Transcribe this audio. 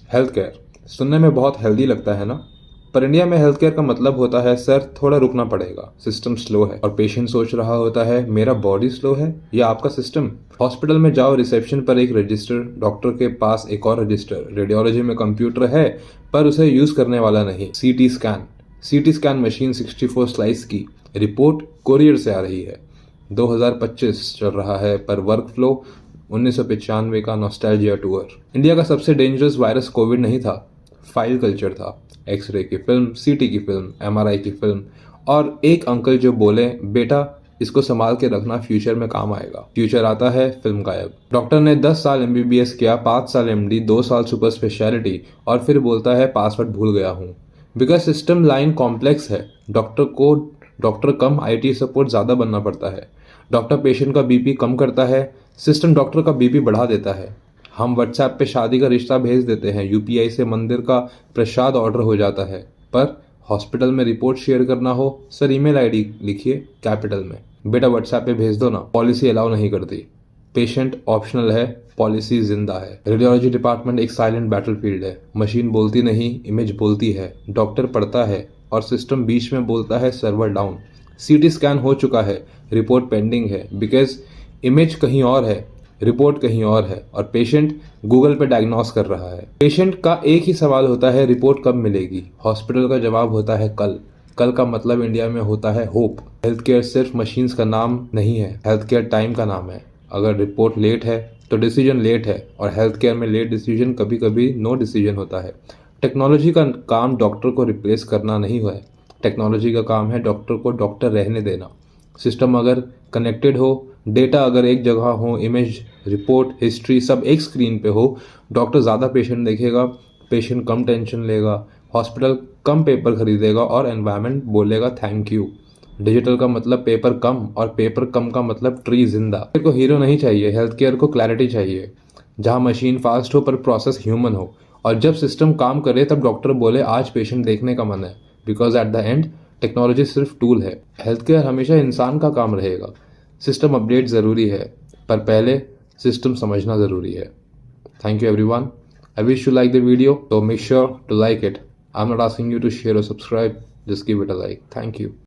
Health care सुनने में बहुत हेल्दी लगता है ना। पर इंडिया में हेल्थ केयर का मतलब होता है सर थोड़ा रुकना पड़ेगा, सिस्टम स्लो है। और पेशेंट सोच रहा होता है मेरा बॉडी स्लो है या आपका सिस्टम। हॉस्पिटल में जाओ, रिसेप्शन पर एक रजिस्टर, डॉक्टर के पास एक और रजिस्टर, रेडियोलॉजी में कंप्यूटर है पर उसे यूज करने वाला नहीं। सीटी स्कैन मशीन 64 स्लाइस की रिपोर्ट कोरियर से आ रही है। 2025 चल रहा है पर वर्क फ्लो 1995 का नॉस्टैल्जिया टूर। इंडिया का सबसे डेंजरस वायरस कोविड नहीं था, फाइल कल्चर था। एक्सरे की फिल्म, सीटी की फिल्म, एमआरआई की फिल्म और एक अंकल जो बोले बेटा इसको संभाल के रखना, फ्यूचर में काम आएगा। फ्यूचर आता है, फिल्म गायब। डॉक्टर ने 10 साल एमबीबीएस किया, 5 साल एमडी, 2 साल सुपर स्पेशलिटी और फिर बोलता है पासवर्ड भूल गया हूँ। बिकॉज सिस्टम लाइन कॉम्प्लेक्स है। डॉक्टर कम, आईटी सपोर्ट ज्यादा बनना पड़ता है। डॉक्टर पेशेंट का बीपी कम करता है, सिस्टम डॉक्टर का बीपी बढ़ा देता है। हम व्हाट्सएप पे शादी का रिश्ता भेज देते हैं, यूपीआई से मंदिर का प्रसाद ऑर्डर हो जाता है। पर हॉस्पिटल में रिपोर्ट शेयर करना हो, सर ईमेल आईडी लिखिए कैपिटल में, बेटा व्हाट्सएप पे भेज दो ना, पॉलिसी अलाउ नहीं करती। पेशेंट ऑप्शनल है, पॉलिसी जिंदा है। रेडियोलॉजी डिपार्टमेंट एक साइलेंट बैटलफील्ड है। मशीन बोलती नहीं, इमेज बोलती है। डॉक्टर पढ़ता है और सिस्टम बीच में बोलता है सर्वर डाउन। सीटी स्कैन हो चुका है, रिपोर्ट पेंडिंग है, बिकॉज इमेज कहीं और है, रिपोर्ट कहीं और है और पेशेंट गूगल पे डायग्नोस कर रहा है। पेशेंट का एक ही सवाल होता है, रिपोर्ट कब मिलेगी। हॉस्पिटल का जवाब होता है कल। कल का मतलब इंडिया में होता है होप। हेल्थ केयर सिर्फ मशीन्स का नाम नहीं है, हेल्थ केयर टाइम का नाम है। अगर रिपोर्ट लेट है तो डिसीजन लेट है, और हेल्थ केयर में लेट डिसीजन कभी कभी नो डिसीजन होता है। टेक्नोलॉजी का काम डॉक्टर को रिप्लेस करना नहीं है, टेक्नोलॉजी का काम है डॉक्टर को डॉक्टर रहने देना। सिस्टम अगर कनेक्टेड हो, डेटा अगर एक जगह हो, इमेज, रिपोर्ट, हिस्ट्री सब एक स्क्रीन पे हो, डॉक्टर ज़्यादा पेशेंट देखेगा, पेशेंट कम टेंशन लेगा, हॉस्पिटल कम पेपर खरीदेगा और एनवायरनमेंट बोलेगा थैंक यू। डिजिटल का मतलब पेपर कम और पेपर कम का मतलब ट्री जिंदा। हेल्थ को हीरो नहीं चाहिए, हेल्थ केयर को क्लैरिटी चाहिए। जहाँ मशीन फास्ट हो पर प्रोसेस ह्यूमन हो, और जब सिस्टम काम करे तब डॉक्टर बोले आज पेशेंट देखने का मन है। Because at the end technology सिर्फ टूल है, हेल्थ केयर हमेशा इंसान का काम रहेगा। सिस्टम अपडेट ज़रूरी है पर पहले सिस्टम समझना ज़रूरी है। Thank you everyone. I wish you like the video, so make sure to like it. I'm not asking you to share or subscribe, just give it a like. Thank you.